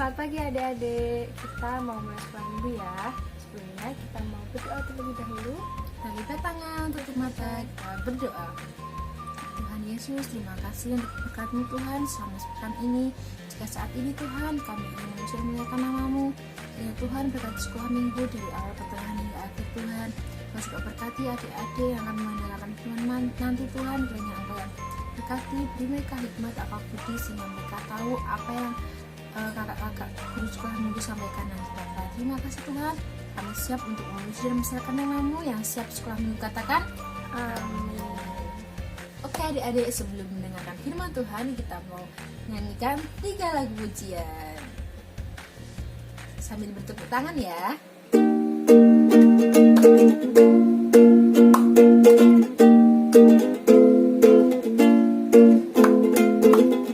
Selamat pagi adik-adik. Kita mau mulai sekolah dulu ya. Sebelumnya kita mau berdoa terlebih dahulu. Kita lipat tangan, tutup mata, kita berdoa. Tuhan Yesus, terima kasih untuk berkat-Mu Tuhan selama sepekan ini. Jika saat ini Tuhan kami ingin memuliakan nama-Mu, ya Tuhan berkati sekolah minggu dari awal pertengahan hingga akhir Tuhan. Kau juga berkati adik-adik yang akan mengandalkan Tuhan nanti Tuhan, kiranya Engkau yang berkati, beri mereka hikmat akal budi sehingga mereka tahu apa yang kakak-kakak guru sekolah minggu sampaikan nanti Bapak. Terima kasih Tuhan, kami siap untuk memuji dan membesarkan nama-Mu. Yang siap sekolah minggu katakan amin. Oke adik-adik, sebelum mendengarkan firman Tuhan, kita mau nyanyikan 3 lagu pujian sambil bertepuk tangan ya.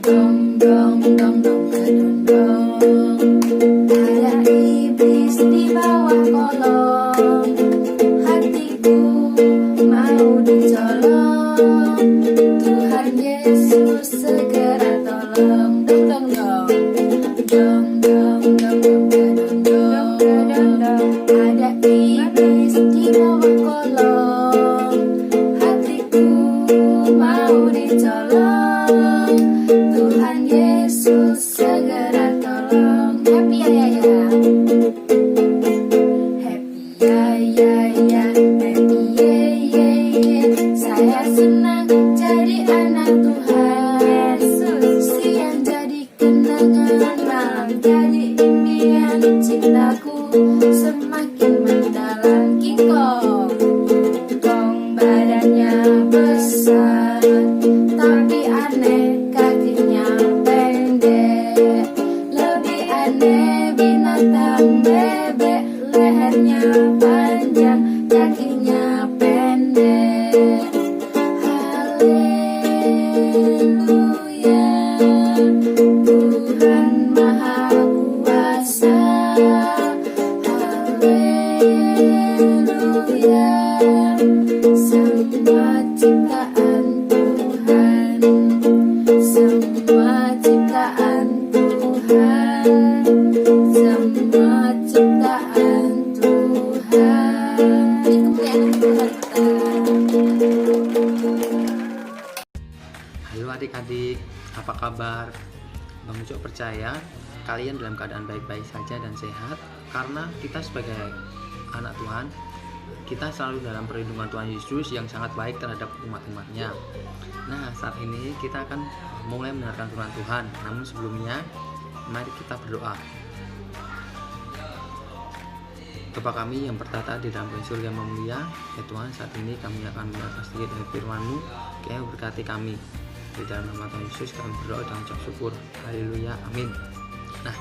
Dong dong dong dong kedong dong, ada iblis di bawah kolong, hatiku mau dicolong, Tuhan Yesus segera tolong. Dong dong dong dong dong dong dong dong kedong dong, ada iblis di bawah kolong, hatiku mau dicolong, Tuhan Yesus segera tolong. Happy ya ya ya, happy ya ya ya, happy ye ye ye. Saya senang jadi anak Tuhan Yesus, siang jadi kenangan, malam jadi impian, cintaku semakin mendalam. King Kong, Kong badannya besar, tapi aneh kakinya pendek. Lebih aneh binatang bebek, lehernya panjang, kakinya pendek. Haleluya, Tuhan Maha Kuasa. Haleluya, semua ciptaan Tuhan, semua ciptaan Tuhan, semua ciptaan Tuhan. Ini kemuliaan Tuhan kita. Halo adik-adik, apa kabar? Bang Ucok percaya kalian dalam keadaan baik-baik saja dan sehat, karena kita sebagai anak Tuhan, kita selalu dalam perlindungan Tuhan Yesus yang sangat baik terhadap umat-umatnya. Nah, saat ini kita akan mulai mendengarkan firman Tuhan. Namun sebelumnya, mari kita berdoa. Bapa kami yang bertata di dalam surga yang mulia, ya Tuhan, saat ini kami akan mendengarkan sedikit dari firman-Mu. Kiranya berkati kami. Di dalam nama Tuhan Yesus kami berdoa dan ucap syukur. Haleluya, amin. Nah,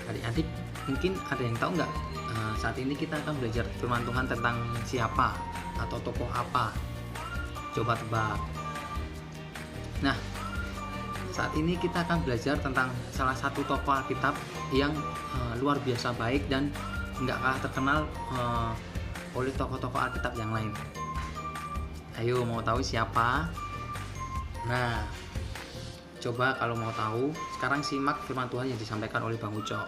adik-adik, mungkin ada yang tahu nggak, saat ini kita akan belajar firman Tuhan tentang siapa atau tokoh apa? Coba tebak. Nah, saat ini kita akan belajar tentang salah satu tokoh Alkitab yang luar biasa baik dan nggak kalah terkenal oleh tokoh-tokoh Alkitab yang lain. Ayo, mau tahu siapa? Nah, coba kalau mau tahu, sekarang simak firman Tuhan yang disampaikan oleh Bang Ucok.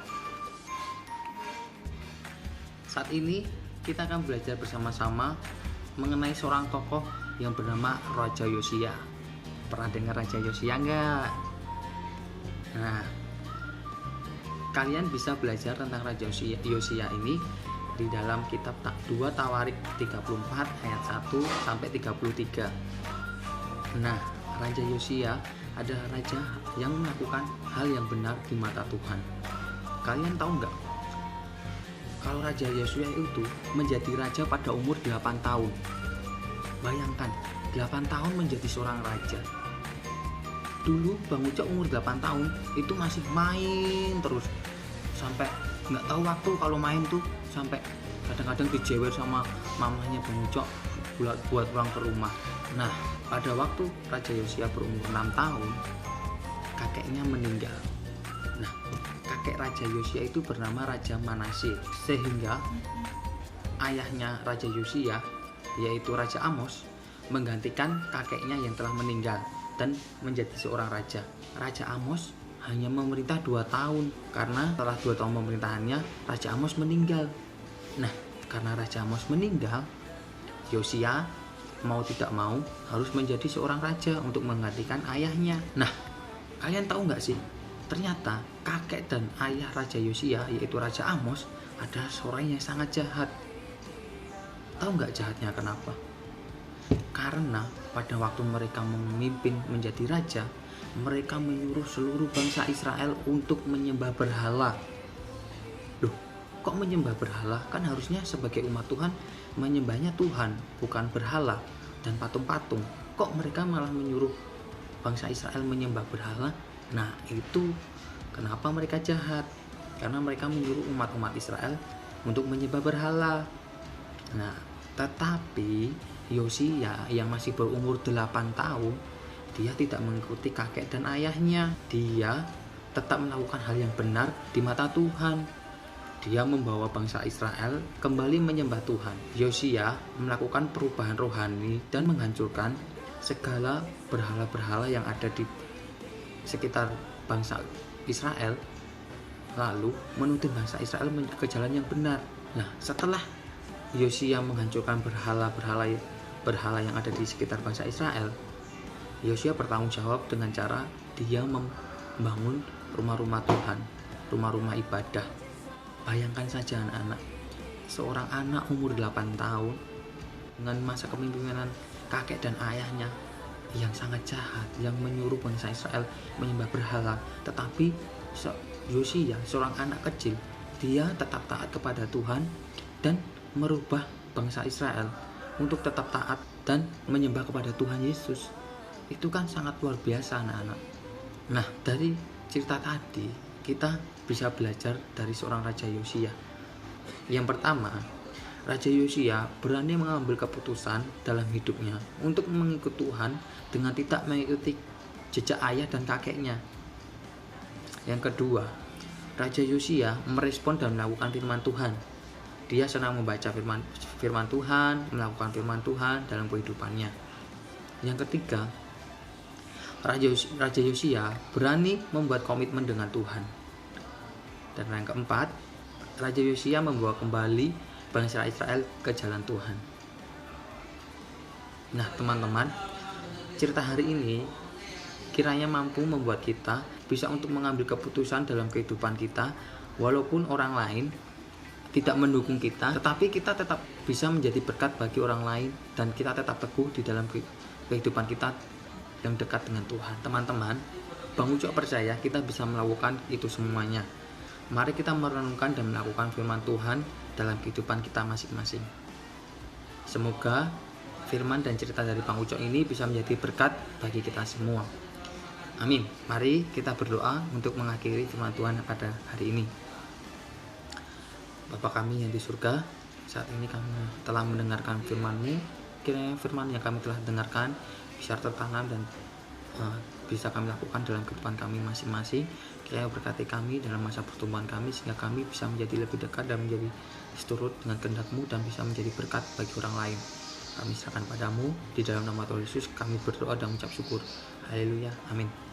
Saat ini kita akan belajar bersama-sama mengenai seorang tokoh yang bernama Raja Yosia. Pernah dengar Raja Yosia nggak? Nah, kalian bisa belajar tentang Raja Yosia ini di dalam kitab 2 Tawarik 34 ayat 1 sampai 33. Nah, Raja Yosia adalah raja yang melakukan hal yang benar di mata Tuhan. Kalian tahu nggak? Kalau Raja Yosia itu menjadi raja pada umur 8 tahun. Bayangkan, 8 tahun menjadi seorang raja. Dulu Bang Ucok umur 8 tahun itu masih main terus. Sampai nggak tahu waktu kalau main tuh, sampai kadang-kadang dijewer sama mamanya Bang Ucok buat pulang ke rumah. Nah, pada waktu Raja Yosia berumur 6 tahun, kakeknya meninggal. Nah, kakek Raja Yosia itu bernama Raja Manasye, sehingga ayahnya Raja Yosia, yaitu Raja Amos, menggantikan kakeknya yang telah meninggal dan menjadi seorang raja. Raja Amos hanya memerintah 2 tahun, karena setelah 2 tahun pemerintahannya Raja Amos meninggal. Nah, karena Raja Amos meninggal, Yosia mau tidak mau harus menjadi seorang raja untuk menggantikan ayahnya. Nah, kalian tahu nggak sih, ternyata kakek dan ayah Raja Yosia, yaitu Raja Amos, adalah seorang yang sangat jahat. Tahu nggak jahatnya kenapa? Karena pada waktu mereka memimpin menjadi raja, mereka menyuruh seluruh bangsa Israel untuk menyembah berhala. Loh, kok menyembah berhala? Kan harusnya sebagai umat Tuhan menyembahnya Tuhan, bukan berhala dan patung-patung. Kok mereka malah menyuruh bangsa Israel menyembah berhala? Nah, itu kenapa mereka jahat. Karena mereka menyuruh umat-umat Israel untuk menyembah berhala. Nah, tetapi Yosia yang masih berumur 8 tahun, dia tidak mengikuti kakek dan ayahnya. Dia tetap melakukan hal yang benar di mata Tuhan. Dia membawa bangsa Israel kembali menyembah Tuhan. Yosia melakukan perubahan rohani dan menghancurkan segala berhala-berhala yang ada di sekitar bangsa Israel, lalu menuntun bangsa Israel ke jalan yang benar. Nah, setelah Yosia menghancurkan berhala yang ada di sekitar bangsa Israel, Yosia bertanggung jawab dengan cara dia membangun rumah-rumah Tuhan, rumah-rumah ibadah. Bayangkan saja anak-anak, seorang anak umur 8 tahun dengan masa kepemimpinan kakek dan ayahnya yang sangat jahat, yang menyuruh bangsa Israel menyembah berhala. Tetapi Yosia, seorang anak kecil, dia tetap taat kepada Tuhan dan merubah bangsa Israel untuk tetap taat dan menyembah kepada Tuhan Yesus. Itu kan sangat luar biasa anak-anak. Nah, dari cerita tadi kita bisa belajar dari seorang Raja Yosia. Yang pertama, Raja Yosia berani mengambil keputusan dalam hidupnya untuk mengikut Tuhan dengan tidak mengikuti jejak ayah dan kakeknya. Yang kedua, Raja Yosia merespon dan melakukan firman Tuhan. Dia senang membaca firman Tuhan, melakukan firman Tuhan dalam kehidupannya. Yang ketiga, Raja Yosia berani membuat komitmen dengan Tuhan. Dan yang keempat, Raja Yosia membawa kembali bangsa Israel ke jalan Tuhan. Nah, teman-teman, cerita hari ini kiranya mampu membuat kita bisa untuk mengambil keputusan dalam kehidupan kita, walaupun orang lain tidak mendukung kita, tetapi kita tetap bisa menjadi berkat bagi orang lain dan kita tetap teguh di dalam kehidupan kita yang dekat dengan Tuhan. Teman-teman, Bang Ucok percaya kita bisa melakukan itu semuanya. Mari kita merenungkan dan melakukan firman Tuhan dalam kehidupan kita masing-masing. Semoga firman dan cerita dari Bang Ucok ini bisa menjadi berkat bagi kita semua. Amin. Mari kita berdoa untuk mengakhiri firman Tuhan pada hari ini. Bapa kami yang di surga, saat ini kami telah mendengarkan firman-Mu. Kiranya firman yang kami telah dengarkan bisa tertanam dan bisa kami lakukan dalam kehidupan kami masing-masing. Kiranya berkati kami dalam masa pertumbuhan kami, sehingga kami bisa menjadi lebih dekat dan menjadi seturut dengan kehendak-Mu dan bisa menjadi berkat bagi orang lain. Kami serahkan padamu, di dalam nama Tuhan Yesus kami berdoa dan mengucap syukur. Haleluya, amin.